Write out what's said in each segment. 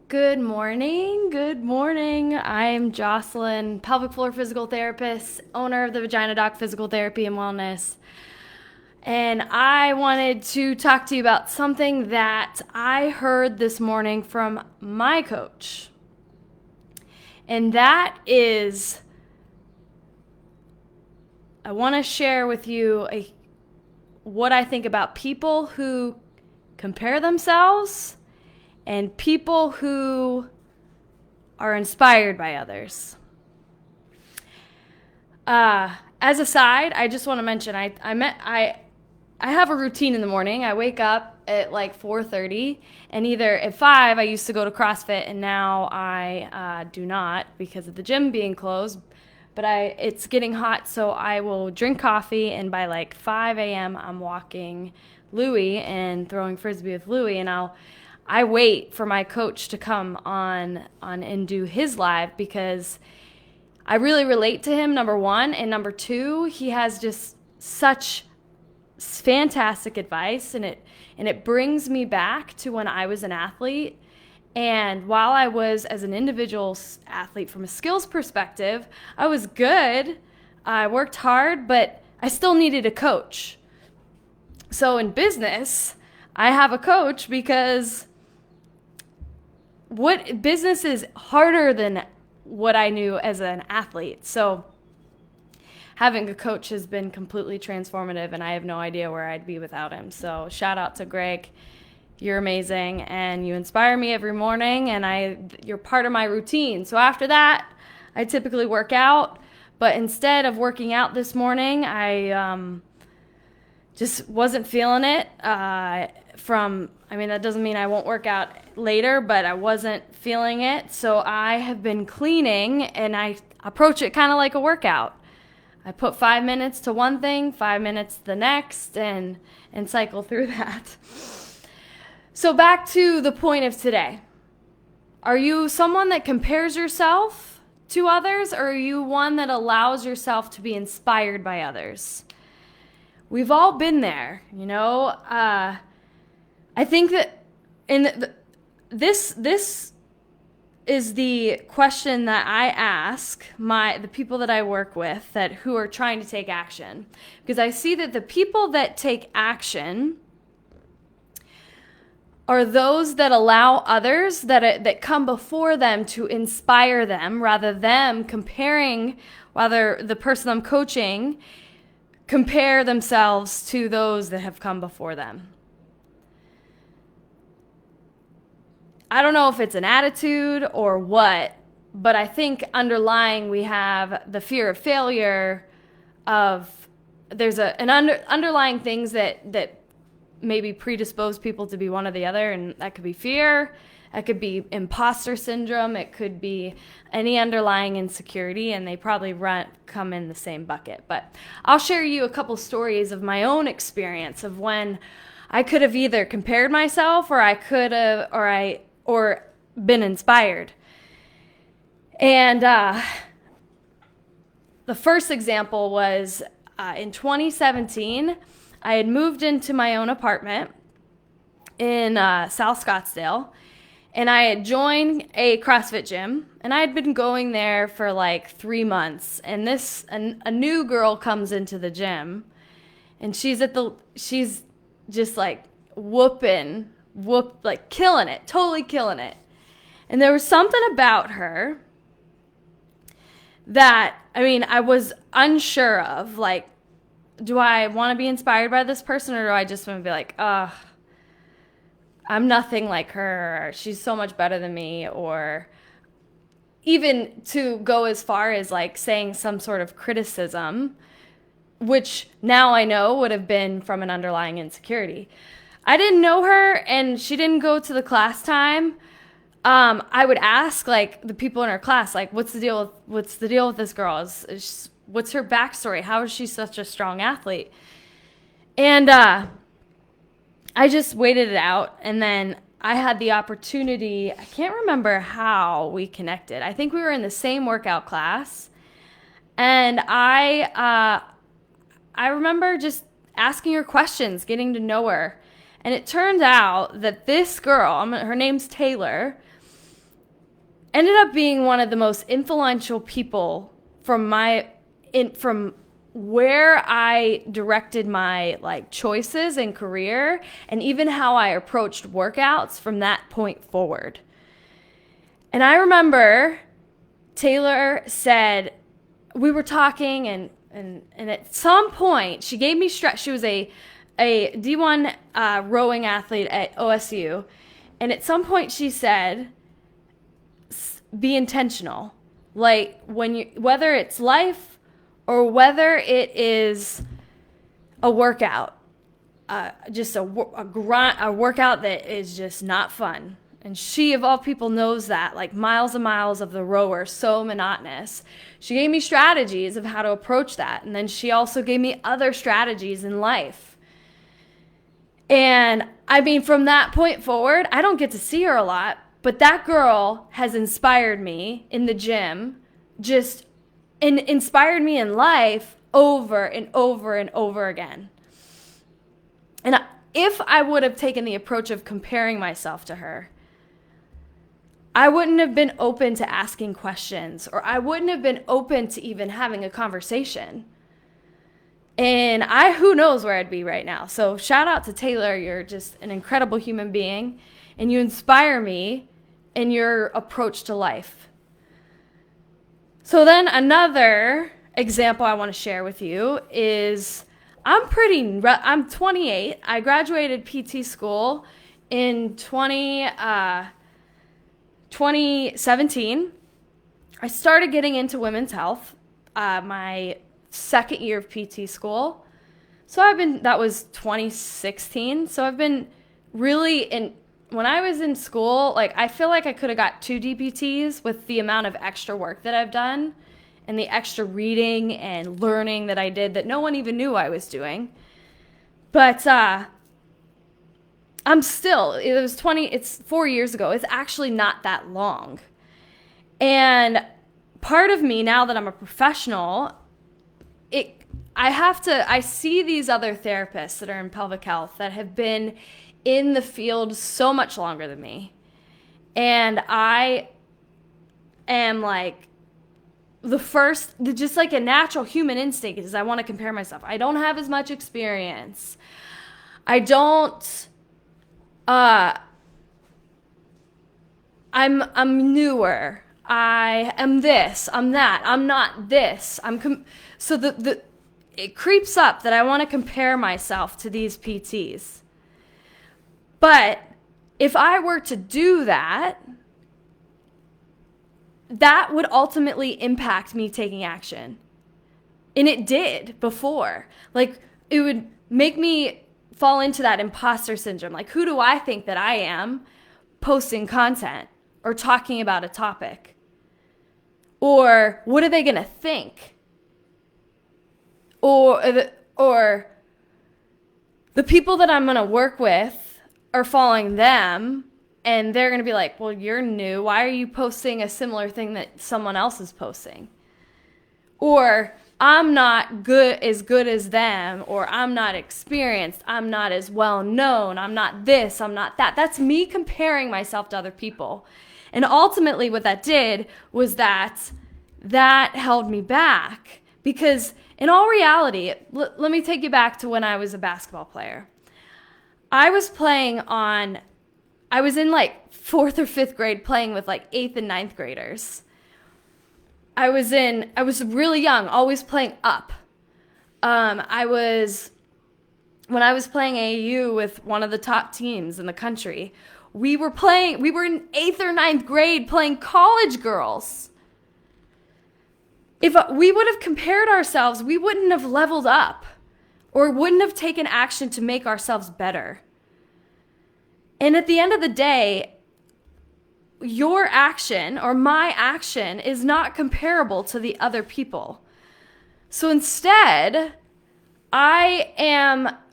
Good morning. Good morning. I'm Jocelyn, pelvic floor physical therapist, owner of the Vagina Doc Physical Therapy and Wellness. And I wanted to talk to you about something that I heard this morning from my coach. And that is, I want to share with you what I think about people who compare themselves and people who are inspired by others. As a side, I just want to mention I have a routine in the morning. I wake up at like 4:30, and either at 5 I used to go to CrossFit, and now I do not because of the gym being closed. But it's getting hot, so I will drink coffee, and by like 5 a.m. I'm walking Louie and throwing frisbee with Louie, and I wait for my coach to come on and do his live because I really relate to him, number one, and number two, he has just such fantastic advice, and it brings me back to when I was an athlete. And while I was as an individual athlete from a skills perspective, I was good. I worked hard, but I still needed a coach. So in business, I have a coach because what business is harder than what I knew as an athlete. So having a coach has been completely transformative, and I have no idea where I'd be without him. So shout out to Greg. You're amazing, and you inspire me every morning, and you're part of my routine. So after that, I typically work out, but instead of working out this morning, I just wasn't feeling it. That doesn't mean I won't work out later, but I wasn't feeling it. So I have been cleaning, and I approach it kind of like a workout. I put 5 minutes to one thing, 5 minutes to the next, and cycle through that. So back to the point of today. Are you someone that compares yourself to others, or are you one that allows yourself to be inspired by others? We've all been there, you know. I think that this is the question that I ask the people that I work with who are trying to take action, because I see that the people that take action are those that allow others that come before them to inspire them, rather than comparing, whether the person I'm coaching compare themselves to those that have come before them. I don't know if it's an attitude or what, but I think underlying we have the fear of failure. There's underlying things that maybe predispose people to be one or the other, and that could be fear, that could be imposter syndrome, it could be any underlying insecurity, and they probably come in the same bucket. But I'll share you a couple stories of my own experience of when I could have either compared myself, or I could have, or been inspired. And the first example was in 2017. I had moved into my own apartment in South Scottsdale, and I had joined a CrossFit gym, and I had been going there for like 3 months. And a new girl comes into the gym, and she's just like like killing it, totally killing it. And there was something about her that, I was unsure of, like, do I want to be inspired by this person, or do I just want to be like, I'm nothing like her, or she's so much better than me, or even to go as far as like saying some sort of criticism, which now I know would have been from an underlying insecurity. I didn't know her, and she didn't go to the class time. I would ask like the people in her class, like, what's the deal with this girl? What's her backstory? How is she such a strong athlete? And I just waited it out, and then I had the opportunity. I can't remember how we connected. I think we were in the same workout class, and I remember just asking her questions, getting to know her. And it turned out that this girl, her name's Taylor, ended up being one of the most influential people from from where I directed my like choices and career, and even how I approached workouts from that point forward. And I remember Taylor said, we were talking, and at some point she gave me she was a D1 rowing athlete at OSU, and at some point she said, be intentional. Like whether it's life or whether it is a workout, just a workout that is just not fun. And she, of all people, knows that. Like miles and miles of the rower, so monotonous. She gave me strategies of how to approach that. And then she also gave me other strategies in life. And I mean, from that point forward, I don't get to see her a lot, but that girl has inspired me in the gym, just inspired me in life over and over and over again. And if I would have taken the approach of comparing myself to her, I wouldn't have been open to asking questions, or I wouldn't have been open to even having a conversation. And who knows where I'd be right now. So shout out to Taylor. You're just an incredible human being, and you inspire me in your approach to life. So then another example I want to share with you is I'm 28. I graduated PT school in 2017. I started getting into women's health my second year of PT school. So that was 2016. So I've been really when I was in school, like I feel like I could have got 2 DPTs with the amount of extra work that I've done and the extra reading and learning that I did that no one even knew I was doing. But it's 4 years ago. It's actually not that long. And part of me, now that I'm a professional, I see these other therapists that are in pelvic health that have been in the field so much longer than me. And I am like, just like a natural human instinct is I want to compare myself. I don't have as much experience. I'm newer. I am this, I'm that, I'm not this. It creeps up that I want to compare myself to these PTs. But if I were to do that, that would ultimately impact me taking action. And it did before. Like, it would make me fall into that imposter syndrome. Like, who do I think that I am posting content or talking about a topic? Or what are they going to think? Or the people that I'm going to work with are following them, and they're going to be like, well, you're new. Why are you posting a similar thing that someone else is posting? Or I'm not as good as them, or I'm not experienced. I'm not as well known. I'm not this. I'm not that. That's me comparing myself to other people. And ultimately what that did was that held me back, because in all reality, let me take you back to when I was a basketball player. I was in like 4th or 5th grade playing with like 8th and 9th graders. I was really young, always playing up. When I was playing AAU with one of the top teams in the country, we were in 8th or 9th grade playing college girls. If we would have compared ourselves, we wouldn't have leveled up or wouldn't have taken action to make ourselves better. And at the end of the day, your action or my action is not comparable to the other people. So instead, I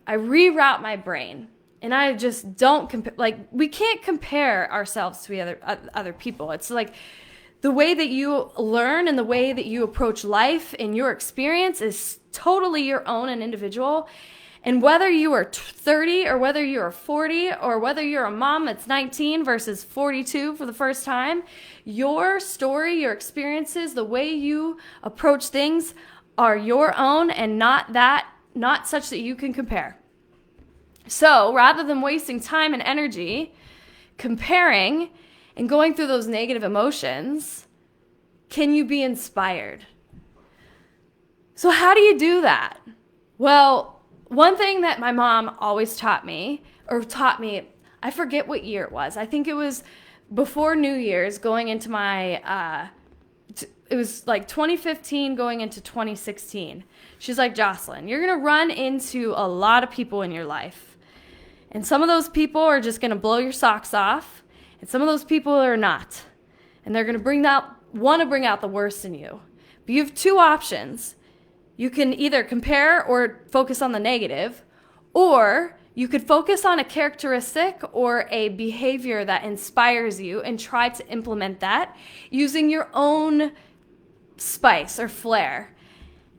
reroute my brain, and I just don't compare. Like, we can't compare ourselves to other people. It's like the way that you learn and the way that you approach life and your experience is totally your own and individual. And whether you are 30 or whether you are 40 or whether you're a mom that's 19 versus 42 for the first time, your story, your experiences, the way you approach things are your own and not such that you can compare. So rather than wasting time and energy comparing and going through those negative emotions, can you be inspired? So how do you do that? Well, one thing that my mom always taught me, I forget what year it was. I think it was before New Year's going into my, it was like 2015 going into 2016. She's like, Jocelyn, you're going to run into a lot of people in your life. And some of those people are just going to blow your socks off. And some of those people are not. And they're going to want to bring out the worst in you. But you have two options. You can either compare or focus on the negative, or you could focus on a characteristic or a behavior that inspires you and try to implement that using your own spice or flair.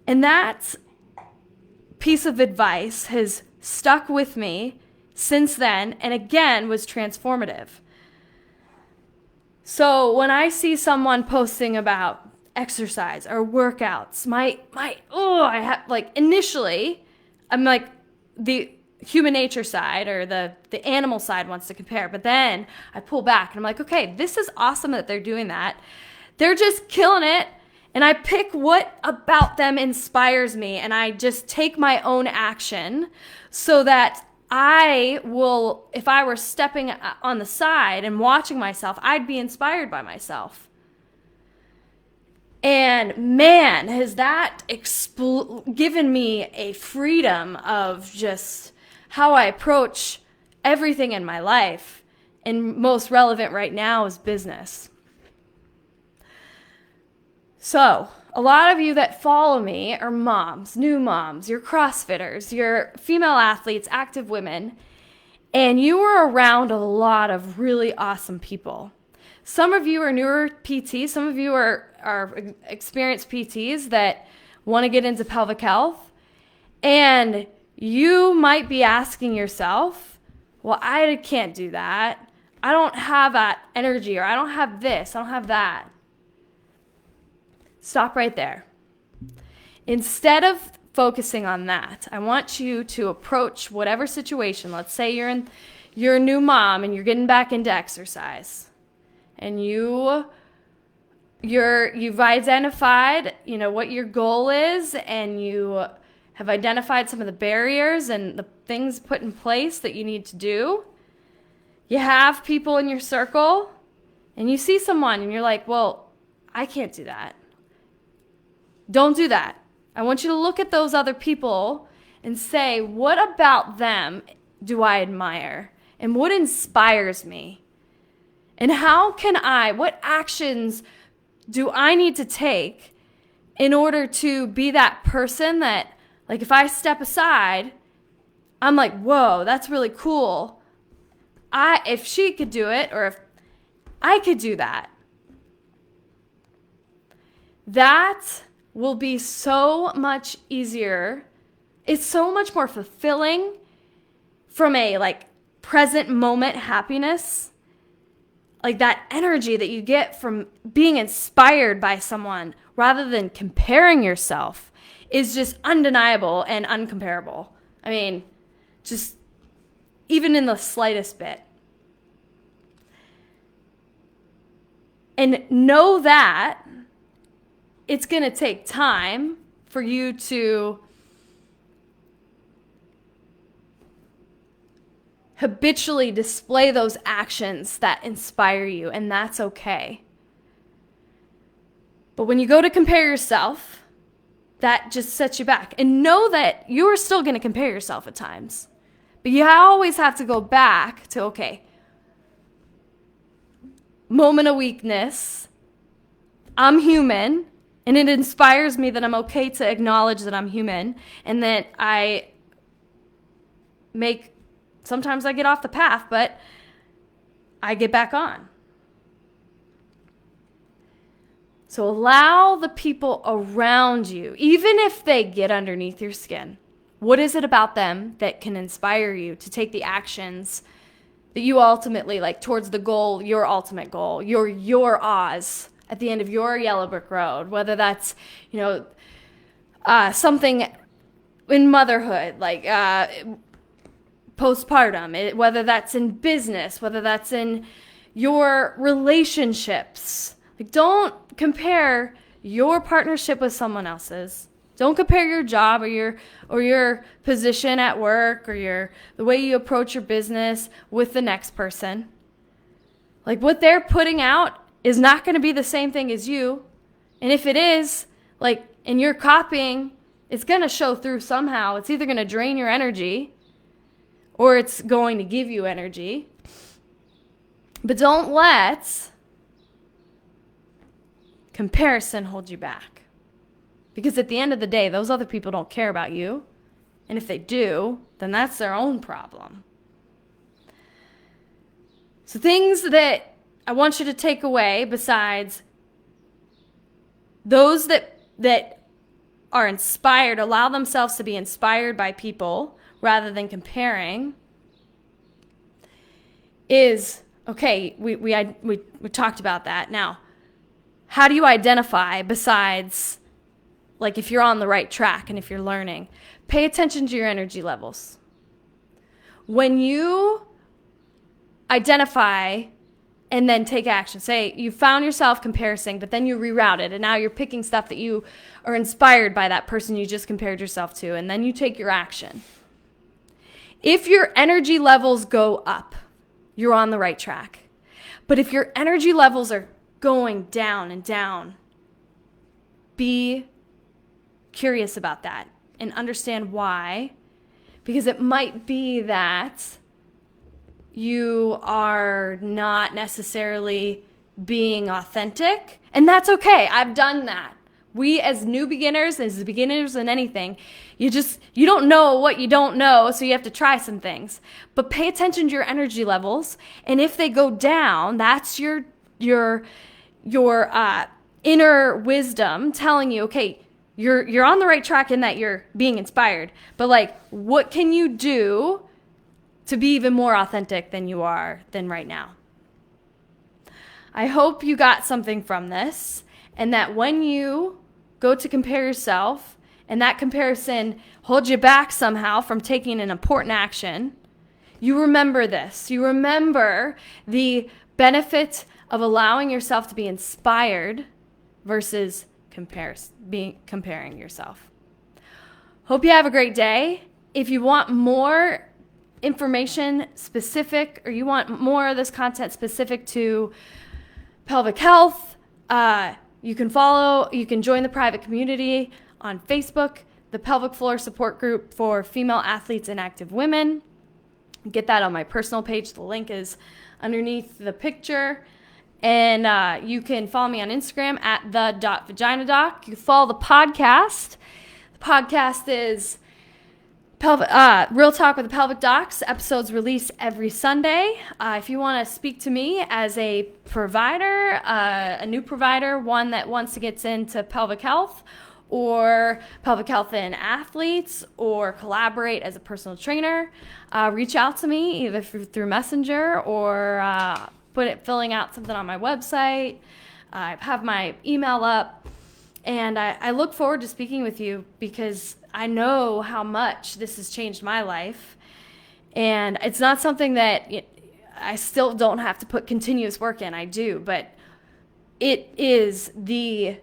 And that piece of advice has stuck with me since then, and again was transformative. So when I see someone posting about exercise or workouts, I have like initially, I'm like the human nature side or the animal side wants to compare, but then I pull back and I'm like, okay, this is awesome that they're doing that. They're just killing it. And I pick what about them inspires me, and I just take my own action so that I will, if I were stepping on the side and watching myself, I'd be inspired by myself. And man, has that given me a freedom of just how I approach everything in my life. And most relevant right now is business. So, a lot of you that follow me are moms, new moms, you're CrossFitters, you're female athletes, active women, and you are around a lot of really awesome people. Some of you are newer PTs, some of you are experienced PTs that want to get into pelvic health, and you might be asking yourself, well, I can't do that. I don't have that energy, or I don't have this, I don't have that. Stop right there. Instead of focusing on that, I want you to approach whatever situation. Let's say you're a new mom and you're getting back into exercise, and you've identified, what your goal is, and you have identified some of the barriers and the things put in place that you need to do. You have people in your circle, and you see someone, and you're like, well, I can't do that. Don't do that. I want you to look at those other people and say, what about them do I admire? And what inspires me? And what actions do I need to take in order to be that person that, like, if I step aside, I'm like, whoa, that's really cool. If she could do it, or if I could do that, that will be so much easier. It's so much more fulfilling from a present moment happiness. Like that energy that you get from being inspired by someone rather than comparing yourself is just undeniable and uncomparable. I mean, just even in the slightest bit. And know that it's going to take time for you to habitually display those actions that inspire you, and that's okay. But when you go to compare yourself, that just sets you back. And know that you're still going to compare yourself at times. But you always have to go back to, okay, moment of weakness, I'm human. And it inspires me that I'm okay to acknowledge that I'm human, and that sometimes I get off the path, but I get back on. So allow the people around you, even if they get underneath your skin, What is it about them that can inspire you to take the actions that you ultimately like towards the goal, your ultimate goal, your Oz at the end of your yellow brick road, whether that's, something in motherhood, like postpartum, whether that's in business, whether that's in your relationships. Like, don't compare your partnership with someone else's. Don't compare your job or your position at work or the way you approach your business with the next person. Like, what they're putting out is not going to be the same thing as you. And if it is, like, and you're copying, it's going to show through somehow. It's either going to drain your energy or it's going to give you energy. But don't let comparison hold you back. Because at the end of the day, those other people don't care about you. And if they do, then that's their own problem. So things that I want you to take away besides those that are inspired, allow themselves to be inspired by people rather than comparing, is, okay, we talked about that. Now, how do you identify besides, like, if you're on the right track and if you're learning? Pay attention to your energy levels. When you identify and then take action, say you found yourself comparing, but then you reroute it, and now you're picking stuff that you are inspired by that person you just compared yourself to, and then you take your action. If your energy levels go up, you're on the right track. But if your energy levels are going down and down, be curious about that and understand why. Because it might be that you are not necessarily being authentic, and that's okay. I've done that. We as new beginners, as beginners in anything, you don't know what you don't know, so you have to try some things. But pay attention to your energy levels, and if they go down, that's your inner wisdom telling you, okay, you're on the right track in that you're being inspired. But like, what can you do to be even more authentic than you are than right now? I hope you got something from this, and that when you go to compare yourself and that comparison holds you back somehow from taking an important action, you remember this. You remember the benefit of allowing yourself to be inspired versus comparing yourself. Hope you have a great day. If you want more information specific, or you want more of this content specific to pelvic health, you can join the private community on Facebook, the Pelvic Floor Support Group for Female Athletes and Active Women. Get that on my personal page. The link is underneath the picture. And you can follow me on Instagram at the.vaginadoc. You can follow the podcast. The podcast is Real Talk with the Pelvic Docs. Episodes released every Sunday. If you want to speak to me as a provider, a new provider, one that wants to get into pelvic health or pelvic health in athletes, or collaborate as a personal trainer, reach out to me either through Messenger or filling out something on my website. I have my email up, and I look forward to speaking with you because I know how much this has changed my life. And it's not something that I still don't have to put continuous work in. I do, but it is the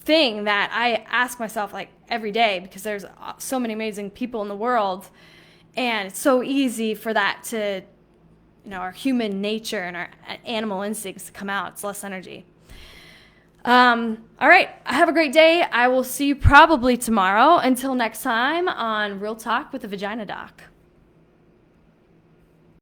thing that I ask myself like every day, because there's so many amazing people in the world, and it's so easy for that to, our human nature and our animal instincts to come out. It's less energy. All right. Have a great day. I will see you probably tomorrow. Until next time on Real Talk with the Vagina Doc.